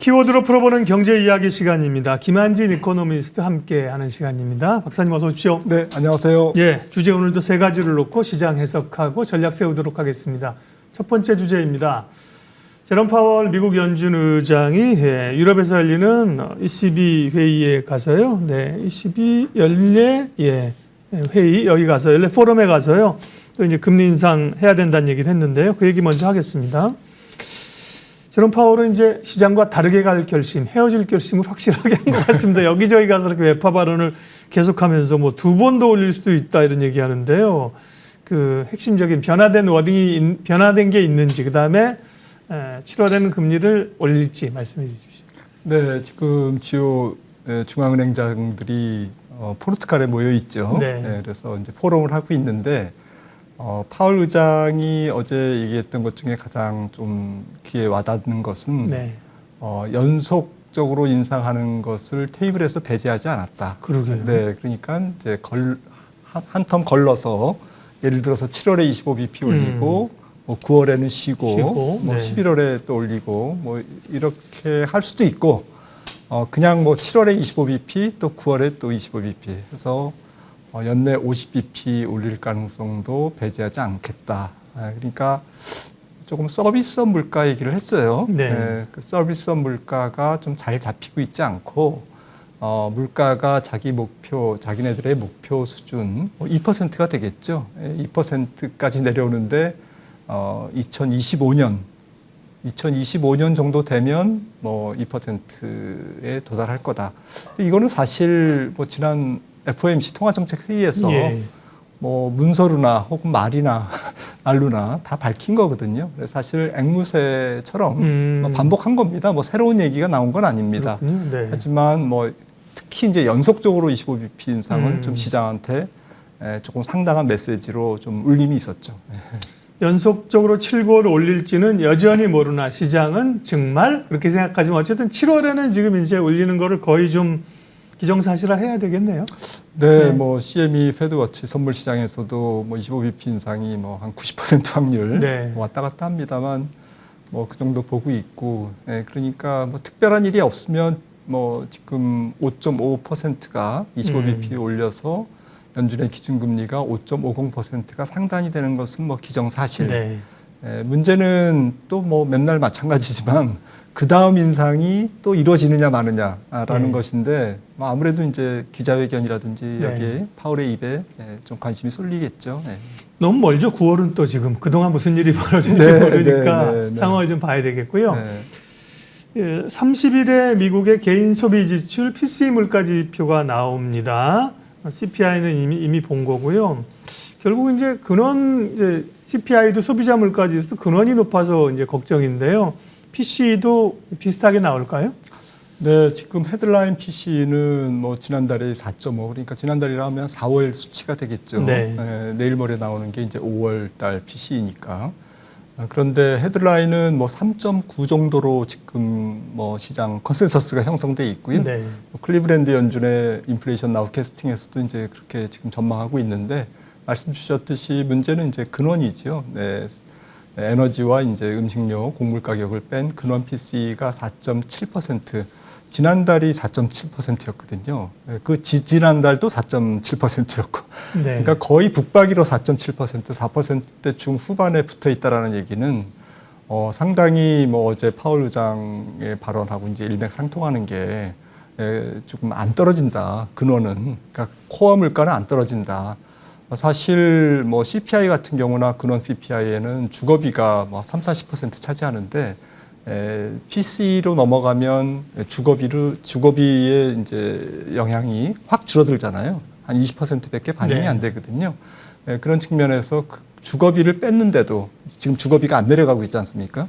키워드로 풀어보는 경제 이야기 시간입니다. 김한진 이코노미스트 함께하는 시간입니다. 박사님 어서 오십시오. 네, 안녕하세요. 예, 주제 오늘도 세 가지를 놓고 시장 해석하고 전략 세우도록 하겠습니다. 첫 번째 주제입니다. 제롬 파월 미국 연준 의장이 유럽에서 열리는 ECB 회의에 가서요. 네, ECB 연례 회의 여기 가서 연례 포럼에 가서요. 또 이제 금리 인상 해야 된다는 얘기를 했는데요. 그 얘기 먼저 하겠습니다. 제롬 파월은 이제 시장과 다르게 갈 결심, 헤어질 결심을 확실하게 한 것 같습니다. 여기저기 가서 이렇게 외파 발언을 계속하면서 뭐 두 번 더 올릴 수도 있다 이런 얘기하는데요. 그 핵심적인 변화된 워딩이 변화된 게 있는지, 그 다음에 7월에는 금리를 올릴지 말씀해 주십시오. 네, 지금 주요 중앙은행장들이 포르투갈에 모여 있죠. 네. 네, 그래서 이제 포럼을 하고 있는데. 파월 의장이 어제 얘기했던 것 중에 가장 좀 귀에 와닿는 것은 네. 연속적으로 인상하는 것을 테이블에서 배제하지 않았다. 그러게요. 네, 그러니까 이제 한 텀 걸러서 예를 들어서 7월에 25bp 올리고 뭐 9월에는 쉬고 뭐 네. 11월에 또 올리고 뭐 이렇게 할 수도 있고 그냥 뭐 7월에 25bp 또 9월에 또 25bp 해서 연내 50bp 올릴 가능성도 배제하지 않겠다. 그러니까 조금 서비스업 물가 얘기를 했어요. 네. 그 서비스업 물가가 좀 잘 잡히고 있지 않고 물가가 자기네들의 목표 수준 2%가 되겠죠. 2%까지 내려오는데 2025년 정도 되면 뭐 2%에 도달할 거다. 근데 이거는 사실 뭐 지난 FOMC 통화정책회의에서 뭐 문서로나 혹은 말이나 말로나 다 밝힌 거거든요. 사실 앵무새처럼 반복한 겁니다. 뭐 새로운 얘기가 나온 건 아닙니다. 네. 하지만 뭐 특히 이제 연속적으로 25bp 인상은 좀 시장한테 조금 상당한 메시지로 좀 울림이 있었죠. 연속적으로 7, 9월 올릴지는 여전히 모르나 시장은 정말 그렇게 생각하지만 어쨌든 7월에는 지금 이제 올리는 거를 거의 좀 기정사실화 해야 되겠네요. 네, 뭐 CME 패드워치 선물 시장에서도 뭐 25bp 인상이 뭐 한 90% 확률 왔다 갔다 합니다만 뭐 그 정도 보고 있고, 그러니까 뭐 특별한 일이 없으면 뭐 지금 5.5%가 25bp 올려서 연준의 기준금리가 5.50%가 상단이 되는 것은 뭐 기정사실. 네. 문제는 또 뭐 맨날 마찬가지지만 그 다음 인상이 또 이루어지느냐 마느냐라는 것인데 뭐 아무래도 이제 기자회견이라든지 여기에 파월의 입에 좀 관심이 쏠리겠죠. 너무 멀죠. 9월은 또 지금 그동안 무슨 일이 벌어진지 모르니까 상황을 좀 봐야 되겠고요. 30일에 미국의 개인 소비 지출 PCE 물가 지표가 나옵니다. CPI는 이미 본 거고요. 결국 이제 CPI도 소비자 물가 지수 근원이 높아서 이제 걱정인데요. PCE도 비슷하게 나올까요? 네, 지금 헤드라인 PCE는 뭐 지난달에 4.5, 그러니까 지난달이라면 4월 수치가 되겠죠. 내일 모레 나오는 게 이제 5월 달 PCE니까. 그런데 헤드라인은 뭐 3.9 정도로 지금 뭐 시장 컨센서스가 형성돼 있고요. 클리브랜드 연준의 인플레이션 나우캐스팅에서도 이제 그렇게 지금 전망하고 있는데 말씀 주셨듯이 문제는 이제 근원이죠. 에너지와 이제 음식료, 곡물 가격을 뺀 근원 PCE가 4.7%, 지난달이 4.7%였거든요. 그 지난달도 4.7%였고, 그러니까 거의 북박이로 4.7%, 4%대 중후반에 붙어 있다라는 얘기는 상당히 뭐 어제 파월 의장의 발언하고 이제 일맥상통하는 게 조금 안 떨어진다. 근원은, 그러니까 코어 물가는 안 떨어진다. 사실 뭐 CPI 같은 경우나 근원 CPI에는 주거비가 뭐 30~40% 차지하는데 PC로 넘어가면 주거비의 이제 영향이 확 줄어들잖아요. 한 20%밖에 반영이 안 되거든요. 그런 측면에서 주거비를 뺐는데도 지금 주거비가 안 내려가고 있지 않습니까?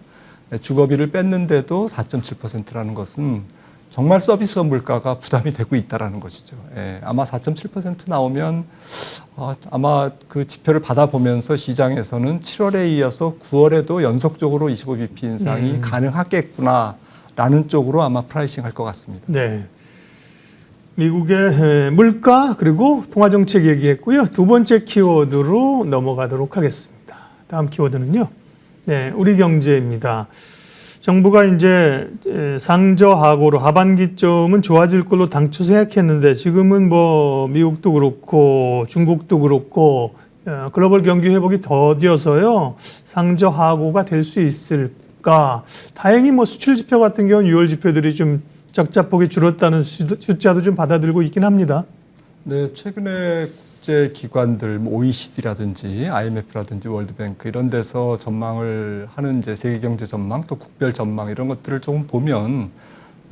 주거비를 뺐는데도 4.7%라는 것은 정말 서비스업 물가가 부담이 되고 있다라는 것이죠. 아마 4.7% 나오면 아마 그 지표를 받아보면서 시장에서는 7월에 이어서 9월에도 연속적으로 25bp 인상이 가능하겠구나라는 쪽으로 아마 프라이싱 할 것 같습니다. 네. 미국의 물가 그리고 통화정책 얘기했고요. 두 번째 키워드로 넘어가도록 하겠습니다. 다음 키워드는요. 우리 경제입니다. 정부가 이제 상저하고로 하반기쯤은 좋아질 걸로 당초 생각했는데 지금은 뭐 미국도 그렇고 중국도 그렇고 글로벌 경기 회복이 더디어서요 상저하고가 될 수 있을까? 다행히 뭐 수출 지표 같은 경우는 6월 지표들이 좀 적자폭이 줄었다는 숫자도 좀 받아들고 있긴 합니다. 네, 최근에 국제 기관들, 뭐 OECD라든지 IMF라든지 월드뱅크 이런 데서 전망을 하는 이제 세계 경제 전망, 또 국별 전망 이런 것들을 조금 보면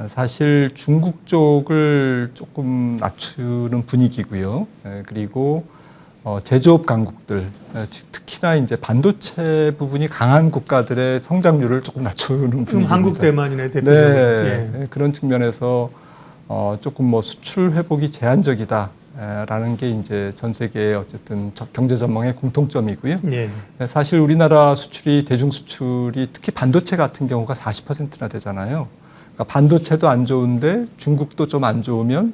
사실 중국 쪽을 조금 낮추는 분위기고요. 그리고 제조업 강국들, 특히나 이제 반도체 부분이 강한 국가들의 성장률을 조금 낮추는 분위기입니다. 한국, 대만이네 대표적으로. 네, 예. 그런 측면에서 조금 뭐 수출 회복이 제한적이다라는 게 이제 전 세계의 어쨌든 경제 전망의 공통점이고요. 예. 사실 우리나라 수출이 대중 수출이 특히 반도체 같은 경우가 40%나 되잖아요. 그러니까 반도체도 안 좋은데 중국도 좀 안 좋으면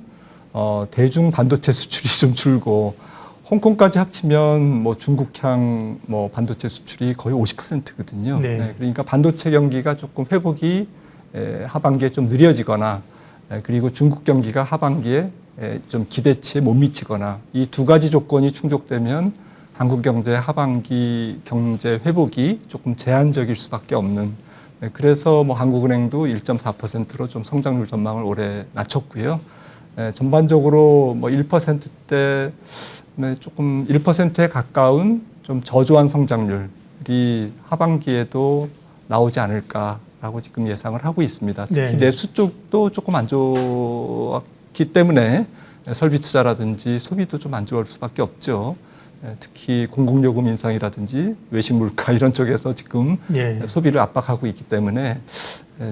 대중 반도체 수출이 좀 줄고 홍콩까지 합치면 뭐 중국향 뭐 반도체 수출이 거의 50%거든요. 네. 그러니까 반도체 경기가 조금 회복이 하반기에 좀 느려지거나 그리고 중국 경기가 하반기에 좀 기대치에 못 미치거나 이 두 가지 조건이 충족되면 한국 경제 하반기 경제 회복이 조금 제한적일 수밖에 없는 그래서 뭐 한국은행도 1.4%로 좀 성장률 전망을 올해 낮췄고요. 전반적으로 뭐 1%대 조금 1%에 가까운 좀 저조한 성장률이 하반기에도 나오지 않을까라고 지금 예상을 하고 있습니다. 특히 네. 내수 쪽도 조금 안 좋았기 때문에 설비 투자라든지 소비도 좀 안 좋을 수밖에 없죠. 특히 공공요금 인상이라든지 외식 물가 이런 쪽에서 지금 예. 소비를 압박하고 있기 때문에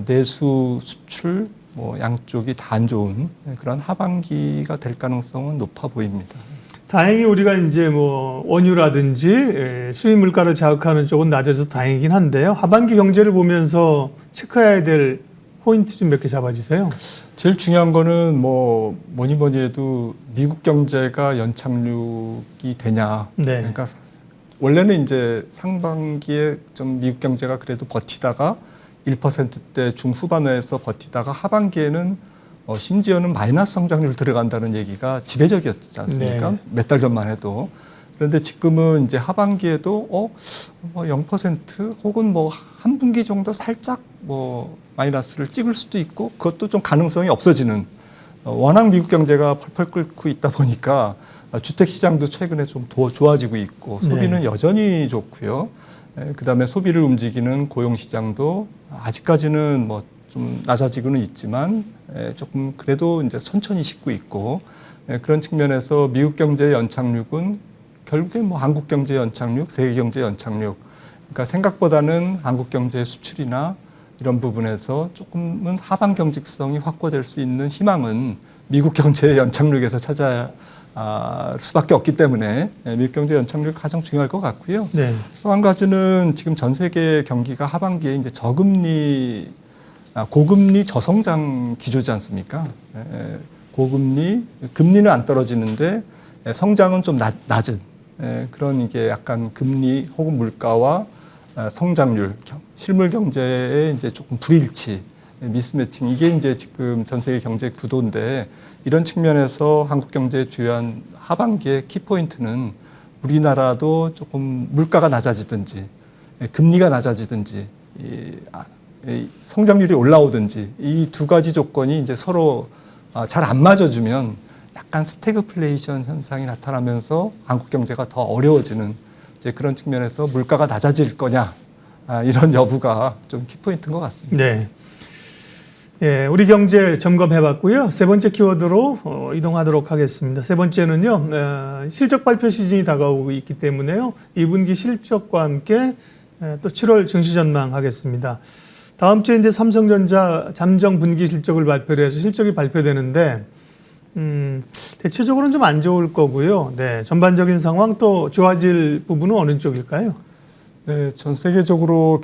내수 수출 뭐 양쪽이 다 안 좋은 그런 하반기가 될 가능성은 높아 보입니다. 다행히 우리가 이제 뭐 원유라든지 수입 물가를 자극하는 쪽은 낮아서 다행이긴 한데요. 하반기 경제를 보면서 체크해야 될 포인트 좀 몇 개 잡아주세요. 제일 중요한 거는 뭐 뭐니 해도 미국 경제가 연착륙이 되냐. 네. 그러니까 원래는 이제 상반기에 좀 미국 경제가 그래도 버티다가 1%대 중후반에서 버티다가 하반기에는 심지어는 마이너스 성장률 들어간다는 얘기가 지배적이었지 않습니까? 네. 몇 달 전만 해도. 그런데 지금은 이제 하반기에도 뭐 0% 혹은 뭐 한 분기 정도 살짝 뭐 마이너스를 찍을 수도 있고 그것도 좀 가능성이 없어지는 워낙 미국 경제가 펄펄 끓고 있다 보니까 주택 시장도 최근에 좀 더 좋아지고 있고 소비는 네. 여전히 좋고요. 그다음에 소비를 움직이는 고용 시장도 아직까지는 뭐 좀 낮아지고는 있지만 조금 그래도 이제 천천히 식고 있고 그런 측면에서 미국 경제의 연착륙은 결국에 뭐 한국 경제 연착륙, 세계 경제 연착륙. 그러니까 생각보다는 한국 경제 수출이나 이런 부분에서 조금은 하반 경직성이 확보될 수 있는 희망은 미국 경제의 연착륙에서 찾아야 수밖에 없기 때문에 미국 경제 연착륙이 가장 중요할 것 같고요. 네. 또 한 가지는 지금 전 세계 경기가 하반기에 이제 고금리 저성장 기조지 않습니까? 고금리, 금리는 안 떨어지는데 성장은 좀 낮은 그런 이게 약간 금리 혹은 물가와 성장률, 실물 경제의 이제 조금 불일치, 미스매칭 이게 이제 지금 전 세계 경제 구도인데 이런 측면에서 한국 경제의 주요한 하반기의 키포인트는 우리나라도 조금 물가가 낮아지든지 금리가 낮아지든지 성장률이 올라오든지 이 두 가지 조건이 이제 서로 잘 안 맞아주면 약간 스태그플레이션 현상이 나타나면서 한국 경제가 더 어려워지는 이제 그런 측면에서 물가가 낮아질 거냐 이런 여부가 좀 키포인트인 것 같습니다. 네. 예, 우리 경제 점검해봤고요. 세 번째 키워드로 이동하도록 하겠습니다. 세 번째는요, 실적 발표 시즌이 다가오고 있기 때문에요. 2분기 실적과 함께 또 7월 증시 전망하겠습니다. 다음 주에 이제 삼성전자 잠정 분기 실적을 발표를 해서 실적이 발표되는데, 대체적으로는 좀 안 좋을 거고요. 네, 전반적인 상황 또 좋아질 부분은 어느 쪽일까요? 네, 전 세계적으로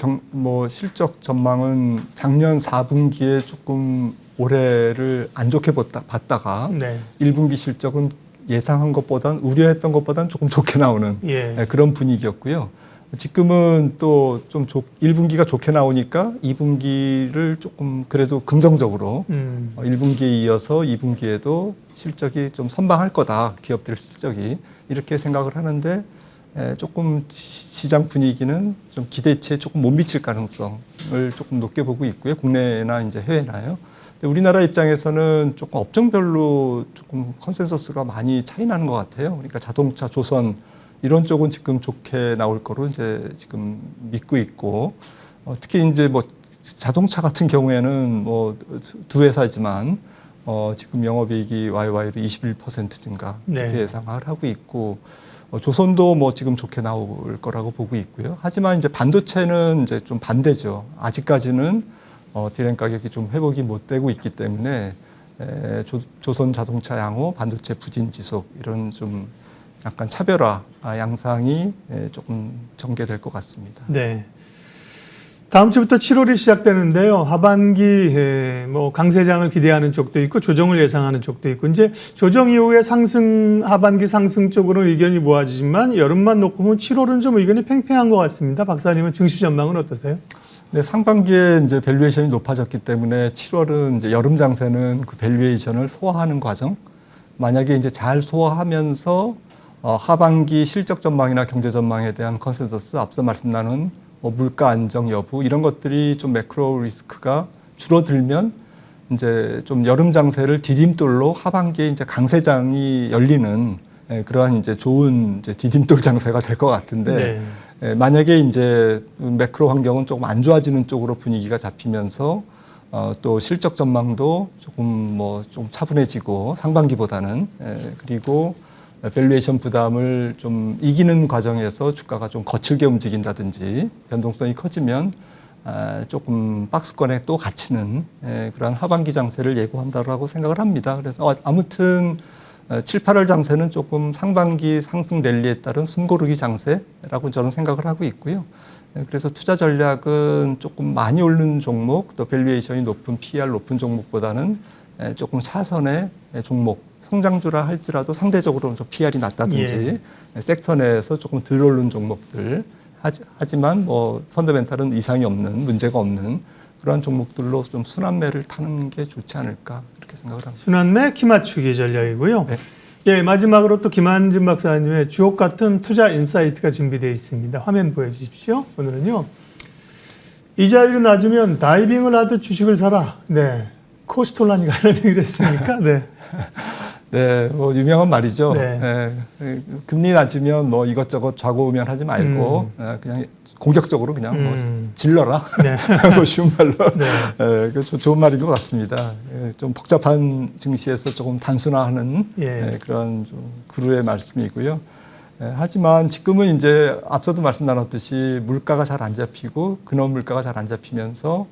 실적 전망은 작년 4분기에 조금 올해를 안 좋게 봤다가 네. 1분기 실적은 예상한 것보단 우려했던 것보다는 조금 좋게 나오는 예. 그런 분위기였고요. 지금은 또 좀 1분기가 좋게 나오니까 2분기를 조금 그래도 긍정적으로 1분기에 이어서 2분기에도 실적이 좀 선방할 거다. 기업들 실적이. 이렇게 생각을 하는데 조금 시장 분위기는 좀 기대치에 조금 못 미칠 가능성을 조금 높게 보고 있고요. 국내나 이제 해외나요. 근데 우리나라 입장에서는 조금 업종별로 조금 컨센서스가 많이 차이 나는 것 같아요. 그러니까 자동차, 조선 이런 쪽은 지금 좋게 나올 거로 이제 지금 믿고 있고, 특히 이제 뭐 자동차 같은 경우에는 뭐 두 회사지만 지금 영업이익이 YY로 21% 증가 이렇게 예상을 하고 있고, 조선도 뭐 지금 좋게 나올 거라고 보고 있고요. 하지만 이제 반도체는 이제 좀 반대죠. 아직까지는 디램 가격이 좀 회복이 못 되고 있기 때문에 조선 자동차 양호, 반도체 부진 지속 이런 좀 약간 차별화 양상이 조금 전개될 것 같습니다. 네. 다음 주부터 7월이 시작되는데요. 하반기 뭐 강세장을 기대하는 쪽도 있고 조정을 예상하는 쪽도 있고, 이제 조정 이후에 하반기 상승 쪽으로는 의견이 모아지지만 여름만 놓고 보면 7월은 좀 의견이 팽팽한 것 같습니다. 박사님은 증시 전망은 어떠세요? 네, 상반기에 이제 밸류에이션이 높아졌기 때문에 7월은 이제 여름 장세는 그 밸류에이션을 소화하는 과정. 만약에 이제 잘 소화하면서 하반기 실적 전망이나 경제 전망에 대한 컨센서스, 앞서 말씀 나눈 뭐 물가 안정 여부 이런 것들이 좀 매크로 리스크가 줄어들면 이제 좀 여름 장세를 디딤돌로 하반기에 이제 강세장이 열리는 그러한 이제 좋은 이제 디딤돌 장세가 될 것 같은데, 만약에 이제 매크로 환경은 조금 안 좋아지는 쪽으로 분위기가 잡히면서 또 실적 전망도 조금 뭐 좀 차분해지고 상반기보다는, 그리고 밸류에이션 부담을 좀 이기는 과정에서 주가가 좀 거칠게 움직인다든지 변동성이 커지면 조금 박스권에 또 갇히는 그런 하반기 장세를 예고한다고 생각을 합니다. 그래서 아무튼 7, 8월 장세는 조금 상반기 상승 랠리에 따른 숨고르기 장세라고 저는 생각을 하고 있고요. 그래서 투자 전략은 조금 많이 오르는 종목, 또 밸류에이션이 높은 PER 높은 종목보다는 조금 사선의 종목, 성장주라 할지라도 상대적으로 좀 PER이 낮다든지 섹터 내에서 조금 덜 오른 종목들, 하지만 뭐 펀더멘탈은 이상이 없는, 문제가 없는 그러한 종목들로 좀 순환매를 타는 게 좋지 않을까 이렇게 생각을 합니다. 순환매 키 맞추기 전략이고요. 네. 예, 마지막으로 또 김한진 박사님의 주옥 같은 투자 인사이트가 준비되어 있습니다. 화면 보여주십시오. 오늘은요, 이자율이 낮으면 다이빙을 하듯 주식을 사라. 네, 코스톨라니가 이런 얘기를 했습니까? 네. 네, 뭐 유명한 말이죠. 금리 낮으면 뭐 이것저것 좌고우면하지 말고 그냥 공격적으로 그냥 뭐 질러라. 뭐 쉬운 말로. 그 좋은 말인 것 같습니다. 좀 복잡한 증시에서 조금 단순화하는 그런 좀 구루의 말씀이고요. 하지만 지금은 이제 앞서도 말씀 나눴듯이 물가가 잘 안 잡히고 근원 물가가 잘 안 잡히면서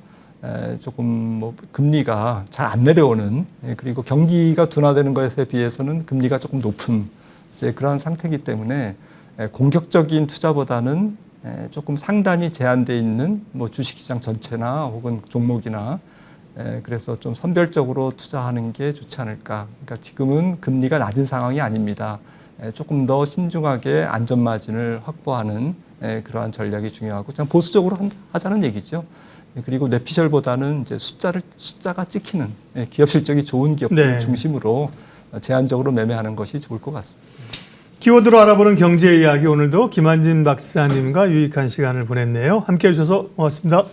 조금 뭐 금리가 잘 안 내려오는, 그리고 경기가 둔화되는 것에 비해서는 금리가 조금 높은 이제 그러한 상태이기 때문에 공격적인 투자보다는 조금 상단이 제한되어 있는 뭐 주식시장 전체나 혹은 종목이나 그래서 좀 선별적으로 투자하는 게 좋지 않을까. 그러니까 지금은 금리가 낮은 상황이 아닙니다. 조금 더 신중하게 안전마진을 확보하는 그러한 전략이 중요하고 그냥 보수적으로 하자는 얘기죠. 그리고 뇌피셜보다는 이제 숫자가 찍히는 기업 실적이 좋은 기업들 중심으로 제한적으로 매매하는 것이 좋을 것 같습니다. 키워드로 알아보는 경제 이야기, 오늘도 김한진 박사님과 유익한 시간을 보냈네요. 함께해 주셔서 고맙습니다.